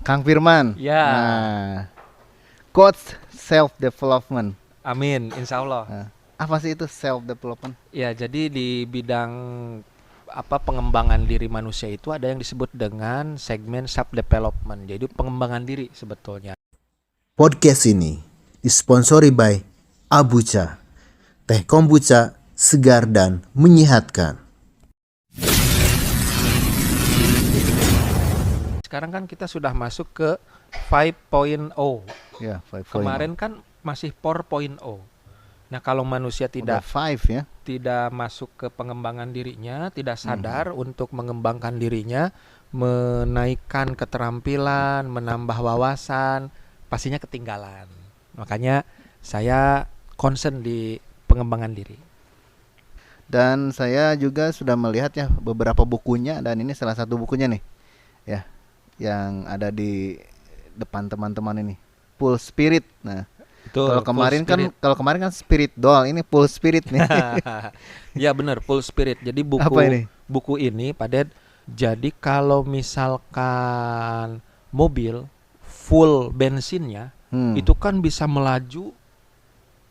Kang Firman. Ya, Nah, coach self development. amin, insya Allah. Nah, apa sih itu self development? Ya, jadi di bidang pengembangan diri manusia itu ada yang disebut dengan segmen self development. Jadi pengembangan diri sebetulnya. Podcast ini disponsori by Abucha, teh kombucha segar dan menyehatkan. Sekarang kan kita sudah masuk ke 5.0. Ya, 5 point. Kemarin kan masih 4.0. Nah, kalau manusia Udah tidak 5 ya. tidak masuk ke pengembangan dirinya, tidak sadar untuk mengembangkan dirinya, menaikkan keterampilan, menambah wawasan, pastinya ketinggalan. Makanya saya concern di pengembangan diri. Dan saya juga sudah melihat ya beberapa bukunya, dan ini salah satu bukunya nih. Ya, yang ada di depan teman-teman ini. Full Spirit. Nah, Betul, kalau kemarin kan Spirit Doll, ini Full Spirit nih. Ya benar, Full Spirit. Jadi Apa ini? buku ini Pak Ded, jadi kalau misalkan mobil full bensinnya itu kan bisa melaju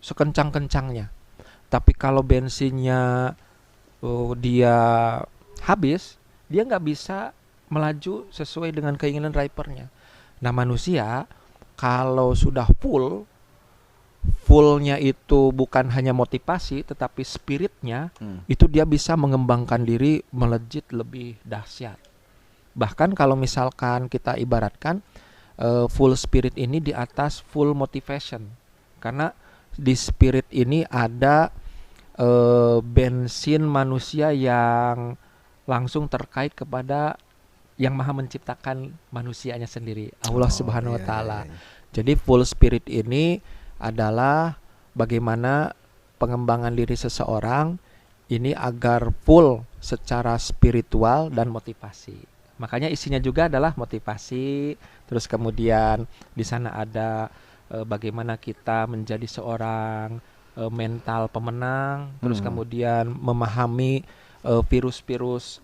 sekencang-kencangnya. Tapi kalau bensinnya dia habis, dia nggak bisa melaju sesuai dengan keinginan drivernya. Nah, manusia kalau sudah fullnya itu bukan hanya motivasi tetapi spiritnya, itu dia bisa mengembangkan diri melejit lebih dahsyat. Bahkan kalau misalkan kita ibaratkan full spirit ini di atas full motivation, karena di spirit ini ada bensin manusia yang langsung terkait kepada yang maha menciptakan manusianya sendiri, Allah Subhanahu wa Ta'ala. Jadi full spirit ini adalah bagaimana pengembangan diri seseorang ini agar full secara spiritual dan motivasi. Makanya isinya juga adalah motivasi. Terus kemudian di sana ada bagaimana kita menjadi seorang mental pemenang. Terus kemudian memahami virus-virus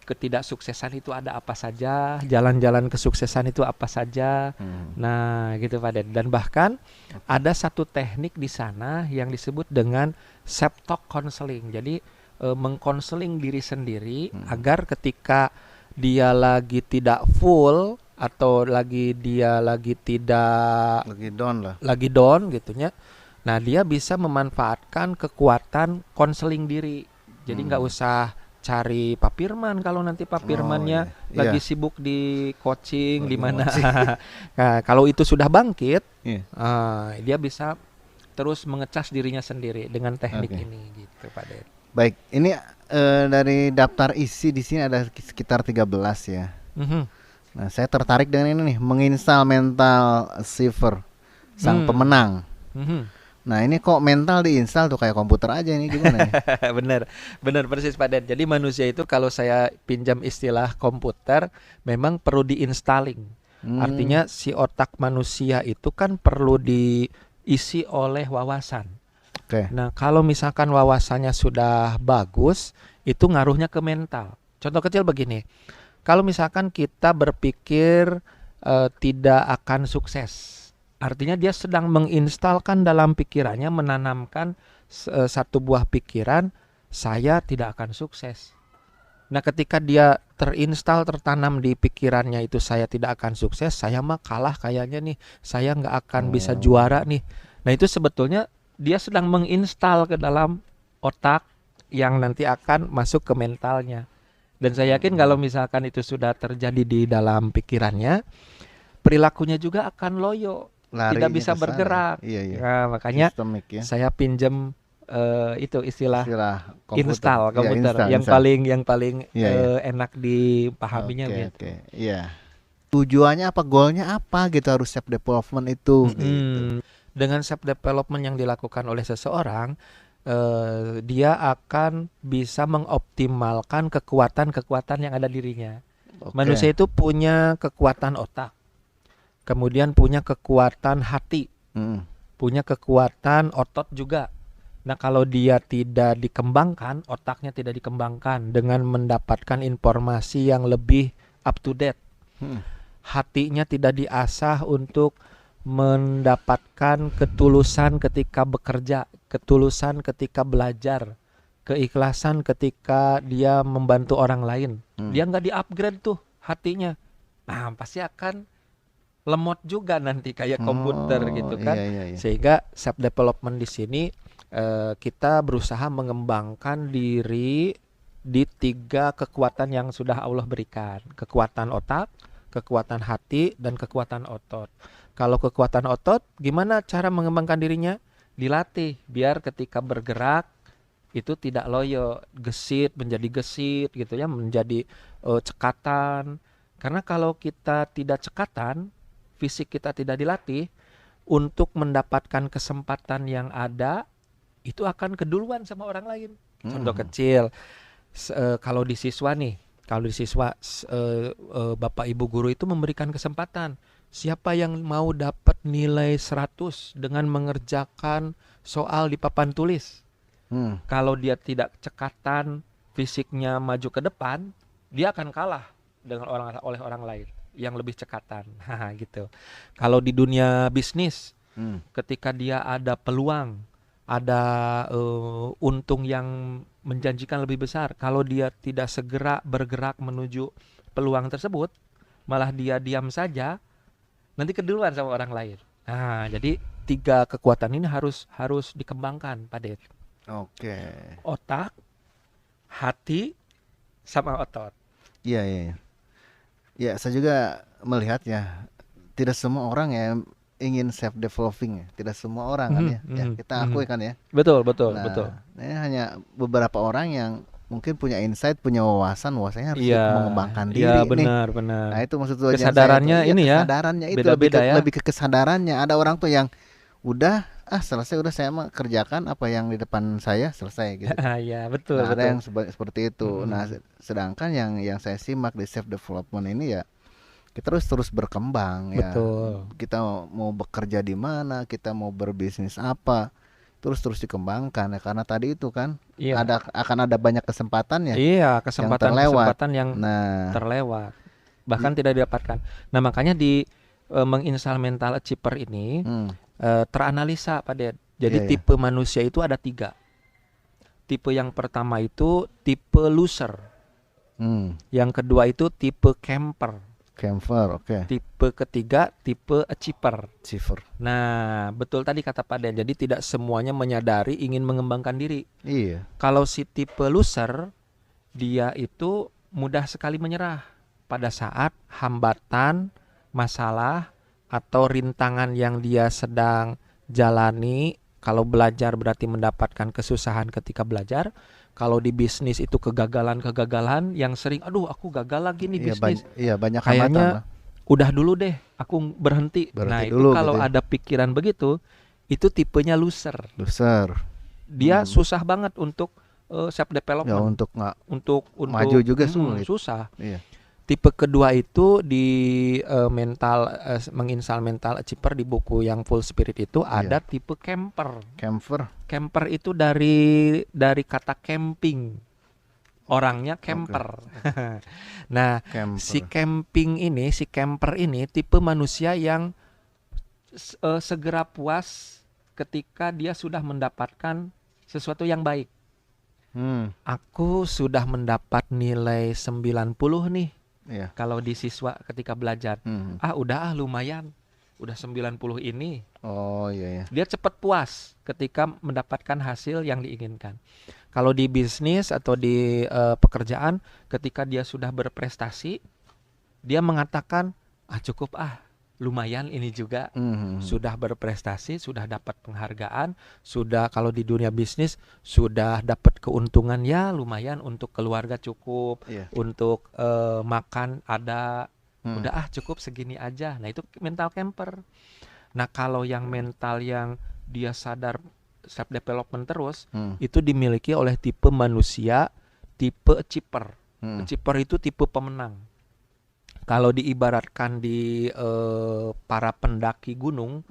ketidaksuksesan itu ada apa saja, jalan-jalan kesuksesan itu apa saja. Nah, gitu Pak Ded. Dan bahkan ada satu teknik di sana yang disebut dengan self-talk counseling. Jadi mengkonseling diri sendiri agar ketika dia lagi tidak full atau dia lagi tidak lagi down gitunya. Nah, dia bisa memanfaatkan kekuatan konseling diri. Jadi nggak usah cari Pak Firman kalau nanti Pak Firmannya lagi sibuk di coaching di mana. Nah, kalau itu sudah bangkit, dia bisa terus mengecas dirinya sendiri dengan teknik ini gitu Pak Ded. Baik, ini dari daftar isi di sini ada sekitar 13 ya. Nah, saya tertarik dengan ini nih, menginstal mental achiever, sang pemenang. Nah, ini kok mental diinstal tuh kayak komputer aja, ini gimana nih? Benar persis Pak Ded. Jadi manusia itu kalau saya pinjam istilah komputer memang perlu diinstalling. Artinya si otak manusia itu kan perlu diisi oleh wawasan. Nah, kalau misalkan wawasannya sudah bagus, itu ngaruhnya ke mental. Contoh kecil begini. Kalau misalkan kita berpikir tidak akan sukses, artinya dia sedang menginstalkan dalam pikirannya, menanamkan satu buah pikiran, saya tidak akan sukses. Nah, ketika dia tertanam di pikirannya itu, saya tidak akan sukses, saya mah kalah kayaknya nih, saya nggak akan bisa juara nih. Nah, itu sebetulnya dia sedang menginstal ke dalam otak yang nanti akan masuk ke mentalnya. Dan saya yakin kalau misalkan itu sudah terjadi di dalam pikirannya, perilakunya juga akan loyo. Tidak bisa bergerak. Nah, makanya saya pinjam itu istilah komputer. Install komputer yang paling enak dipahaminya gitu. Tujuannya apa, goalnya apa gitu, harus self development itu. Gitu. Dengan self development yang dilakukan oleh seseorang, dia akan bisa mengoptimalkan kekuatan-kekuatan yang ada dirinya. Manusia itu punya kekuatan otak, kemudian punya kekuatan hati, punya kekuatan otot juga. Nah, kalau dia tidak dikembangkan, otaknya tidak dikembangkan dengan mendapatkan informasi yang lebih up to date, hatinya tidak diasah untuk mendapatkan ketulusan ketika bekerja, ketulusan ketika belajar, keikhlasan ketika dia membantu orang lain. Dia nggak di-upgrade tuh hatinya. Nah, pasti akan lemot juga nanti kayak komputer gitu kan. Iya. Sehingga self development di sini kita berusaha mengembangkan diri di 3 kekuatan yang sudah Allah berikan. Kekuatan otak, kekuatan hati, dan kekuatan otot. Kalau kekuatan otot, gimana cara mengembangkan dirinya? Dilatih biar ketika bergerak itu tidak loyo, gesit menjadi gesit gitu ya, menjadi cekatan. Karena kalau kita tidak cekatan, fisik kita tidak dilatih, untuk mendapatkan kesempatan yang ada itu akan keduluan sama orang lain. Contoh kecil, kalau di siswa nih, Bapak Ibu guru itu memberikan kesempatan. Siapa yang mau dapat nilai 100 dengan mengerjakan soal di papan tulis? Kalau dia tidak cekatan, fisiknya maju ke depan, dia akan kalah oleh orang lain yang lebih cekatan. Gitu. Kalau di dunia bisnis, ketika dia ada peluang, ada untung yang menjanjikan lebih besar, kalau dia tidak segera bergerak menuju peluang tersebut, malah dia diam saja, nanti keduluan sama orang lain. Nah, jadi 3 kekuatan ini harus dikembangkan, Pak Det. Oke. Otak, hati, sama otot. Iya. Ya, saya juga melihat ya, tidak semua orang yang ingin self developing ya. Tidak semua orang kan ya. Ya, kita akui kan ya. Betul. Nah, ini hanya beberapa orang yang mungkin punya insight, punya wawasannya harus mengembangkan diri nih. Iya, benar. benar. Nah, itu maksud tujuan kesadarannya saya itu, ini ya. Kesadarannya itu beda-beda lebih ke kesadarannya. Ada orang tuh yang udah selesai, udah saya mah kerjakan apa yang di depan saya, selesai gitu. Iya, betul. Nah, ada yang seperti itu. Nah, sedangkan yang saya simak di self development ini ya, kita terus berkembang ya. Betul. Kita mau bekerja di mana, kita mau berbisnis apa, terus dikembangkan ya, karena tadi itu kan akan ada banyak kesempatan ya. Iya, kesempatan yang terlewat. Bahkan tidak didapatkan. Nah, makanya di menginstal mental achiever ini teranalisa, Pak Det. Jadi tipe manusia itu ada 3. Tipe yang pertama itu tipe loser. Yang kedua itu tipe camper, oke. Tipe ketiga tipe achiever. Nah, betul tadi kata Pak Den. Jadi tidak semuanya menyadari ingin mengembangkan diri. Iya. Kalau si tipe loser, dia itu mudah sekali menyerah pada saat hambatan, masalah, atau rintangan yang dia sedang jalani. Kalau belajar berarti mendapatkan kesusahan ketika belajar. Kalau di bisnis itu kegagalan yang sering, aduh aku gagal lagi nih bisnis. Banyak kayaknya udah dulu deh, aku berhenti. Nah itu kalau ada pikiran begitu, itu tipenya loser. Dia susah banget untuk self development. Ya, untuk maju juga susah. Iya. Tipe kedua itu di menginstal mental achiever di buku yang Full Spirit itu ada tipe camper. Camper itu dari kata camping. Orangnya camper. Nah, si camper ini tipe manusia yang segera puas ketika dia sudah mendapatkan sesuatu yang baik. Aku sudah mendapat nilai 90 nih. Kalau di siswa ketika belajar, lumayan, udah 90 ini. Dia cepat puas ketika mendapatkan hasil yang diinginkan. Kalau di bisnis atau di pekerjaan, ketika dia sudah berprestasi, dia mengatakan, cukup lumayan ini juga. Sudah berprestasi, sudah dapat penghargaan, sudah kalau di dunia bisnis sudah dapat keuntungan ya lumayan untuk keluarga cukup, untuk makan ada, udah cukup segini aja. Nah itu mental camper. Nah kalau yang mental yang dia sadar self development terus, itu dimiliki oleh tipe manusia tipe achiever. Achiever itu tipe pemenang. Kalau diibaratkan di para pendaki gunung,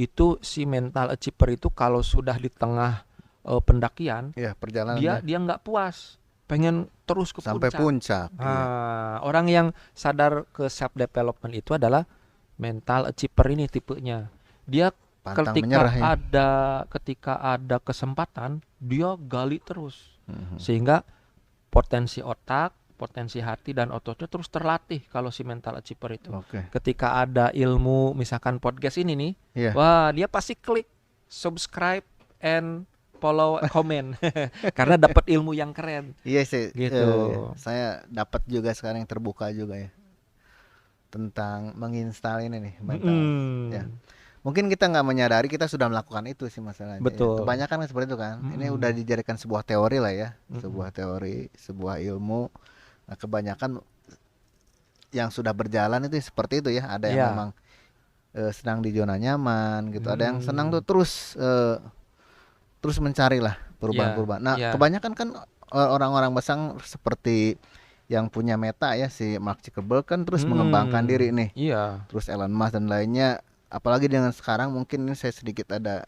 itu si mental achiever itu kalau sudah di tengah pendakian, perjalanan dia nggak puas, pengen terus ke sampai puncak. Orang yang sadar ke self development itu adalah mental achiever ini tipenya. Dia Pantang menyerah ya. ketika ada kesempatan dia gali terus. Sehingga potensi otak, potensi hati dan ototnya terus terlatih kalau si mental achiever itu. Ketika ada ilmu misalkan podcast ini nih, wah dia pasti klik subscribe and follow, comment karena dapat ilmu yang keren. Iya sih. Gitu. Saya dapat juga sekarang yang terbuka juga ya tentang menginstal ini nih mental. Ya. Mungkin kita nggak menyadari kita sudah melakukan itu sih masalahnya. Betul. Kebanyakan kan seperti itu kan. Ini udah dijadikan sebuah teori lah ya, sebuah teori, sebuah ilmu. Nah, kebanyakan yang sudah berjalan itu seperti itu ya. Ada yang memang senang di zona nyaman gitu. Ada yang senang tuh terus mencari lah perubahan-perubahan. Nah, kebanyakan kan orang-orang besar seperti yang punya Meta ya, si Mark Zuckerberg kan terus mengembangkan diri nih. Terus Elon Musk dan lainnya. Apalagi dengan sekarang mungkin ini saya sedikit ada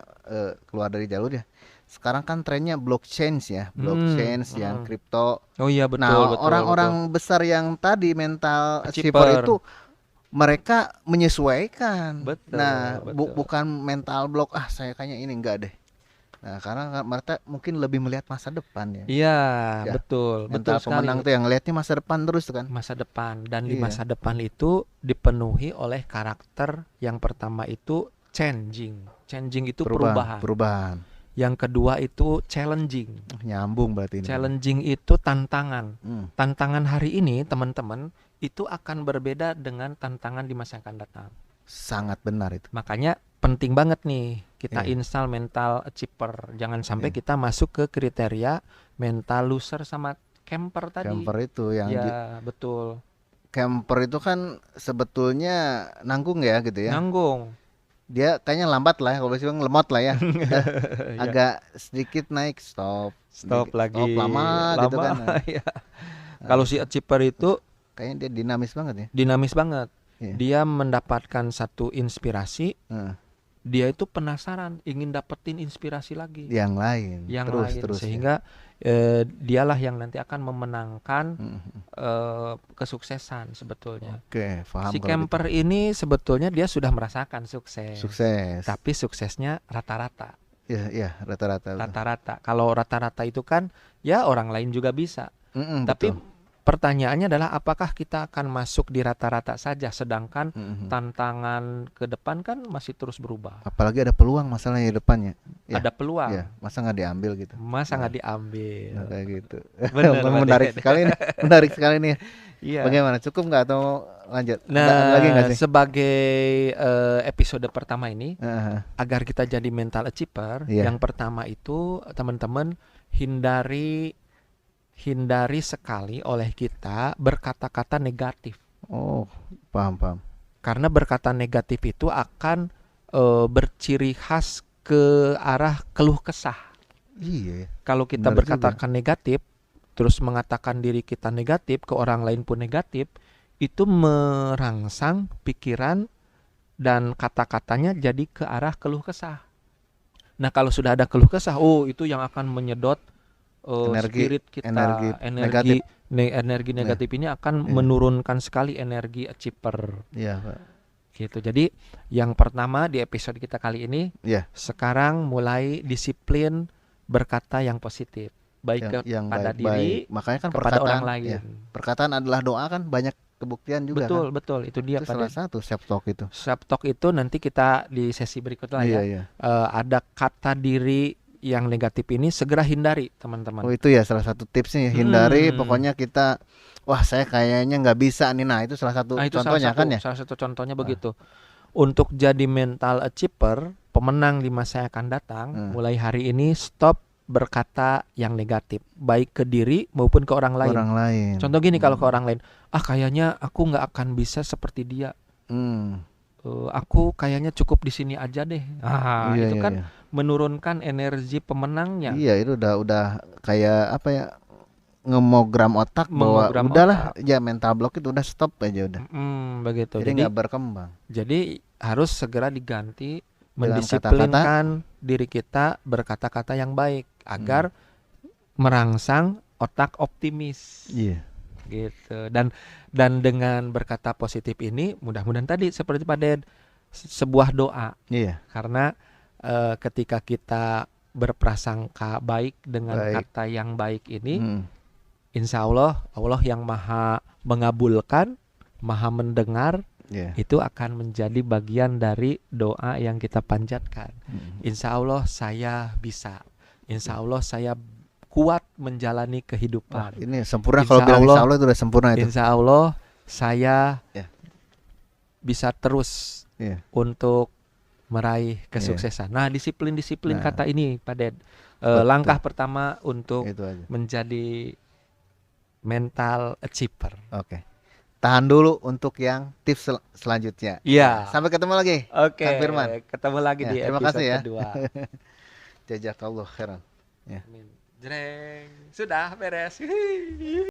keluar dari jalur ya. Sekarang kan trennya blockchain ya, blockchain yang kripto. Oh iya betul. Nah orang-orang besar yang tadi mental achiever itu mereka menyesuaikan. Bukan mental block. Saya kayaknya ini enggak deh. Nah karena mereka mungkin lebih melihat masa depan ya. Iya betul. Mental pemenang tuh yang ngelihatnya masa depan terus tuh kan. Masa depan dan di masa depan itu dipenuhi oleh karakter. Yang pertama itu changing itu perubahan. Yang kedua itu challenging. Nyambung berarti ini. Challenging itu tantangan. Tantangan hari ini teman-teman itu akan berbeda dengan tantangan di masa yang akan datang. Sangat benar itu. Makanya penting banget nih kita install mental achiever. Jangan sampai kita masuk ke kriteria mental loser sama camper tadi. Camper itu yang betul. Camper itu kan sebetulnya nanggung ya gitu ya. Nanggung. Dia kayaknya lambat lah, kalau bilang lemot lah ya. Agak sedikit naik stop lagi. Stop lama gitu kan. Kalau si achiever itu kayaknya dia dinamis banget ya. Dinamis banget. Dia mendapatkan satu inspirasi. Dia itu penasaran, ingin dapetin inspirasi lagi. Yang lain. Terus sehingga dialah yang nanti akan memenangkan kesuksesan sebetulnya. Paham. Si camper ini sebetulnya dia sudah merasakan sukses. Tapi suksesnya rata-rata. Iya, rata-rata. Kalau rata-rata itu kan ya orang lain juga bisa. Tapi betul. Pertanyaannya adalah apakah kita akan masuk di rata-rata saja, sedangkan tantangan ke depan kan masih terus berubah. Apalagi ada peluang masalahnya di depannya. Ada peluang. Masa nggak diambil gitu? Nggak diambil? Kayak gitu. Menarik sekali nih. Iya. Bagaimana? Cukup nggak atau lanjut? Nah, lagi nggak sih? Sebagai episode pertama ini, agar kita jadi mental achiever, yang pertama itu teman-teman hindari sekali oleh kita berkata-kata negatif. Paham. Karena berkata negatif itu akan berciri khas ke arah keluh kesah. Iya. Kalau kita berkatakan negatif, terus mengatakan diri kita negatif, ke orang lain pun negatif, itu merangsang pikiran dan kata-katanya jadi ke arah keluh kesah. Nah kalau sudah ada keluh kesah, itu yang akan menyedot spirit kita, energi negatif ini akan menurunkan sekali energi achiever. Iya, Pak. Gitu. Jadi yang pertama di episode kita kali ini, sekarang mulai disiplin berkata yang positif, baik kepada diri, makanya kan kepada orang lain. Perkataan adalah doa kan, banyak kebuktian juga. Betul. Itu dia. Itu salah satu self talk itu. Self talk itu nanti kita di sesi berikutnya ada kata diri yang negatif ini segera hindari teman-teman. Itu ya salah satu tipsnya, hindari. Pokoknya kita saya kayaknya nggak bisa nih. Nah itu salah satu contohnya kan ya. Salah satu contohnya begitu. Untuk jadi mental achiever, pemenang di masa yang akan datang, mulai hari ini stop berkata yang negatif, baik ke diri maupun ke orang lain. Contoh gini, kalau ke orang lain, kayaknya aku nggak akan bisa seperti dia. Aku kayaknya cukup di sini aja deh. Itu kan menurunkan energi pemenangnya. Iya, itu udah kayak apa ya, ngemogram otak bahwa udahlah ya, mental block itu udah stop aja udah. Begitu. Jadi nggak berkembang. Jadi harus segera diganti, mendisiplinkan diri kita berkata-kata yang baik agar merangsang otak optimis. Iya. Gitu. Dan dengan berkata positif ini mudah-mudahan tadi seperti Pak Ded, sebuah doa. Iya. Karena ketika kita berprasangka baik dengan kata yang baik ini, insya Allah yang maha mengabulkan, maha mendengar, itu akan menjadi bagian dari doa yang kita panjatkan. Insya Allah saya bisa, insya Allah saya kuat menjalani kehidupan. Ini sempurna, kalau bilang insya Allah itu udah sempurna itu. Insya Allah saya bisa terus untuk meraih kesuksesan. Nah, disiplin kata ini Pak Ded, langkah pertama untuk menjadi mental achiever. Oke. Tahan dulu untuk yang tips selanjutnya. Iya. Sampai ketemu lagi. Oke. Kang Firman. Ketemu lagi di terima episode kasih ya. kedua. Jazakallah khairan. Amin. Jreng. Sudah beres.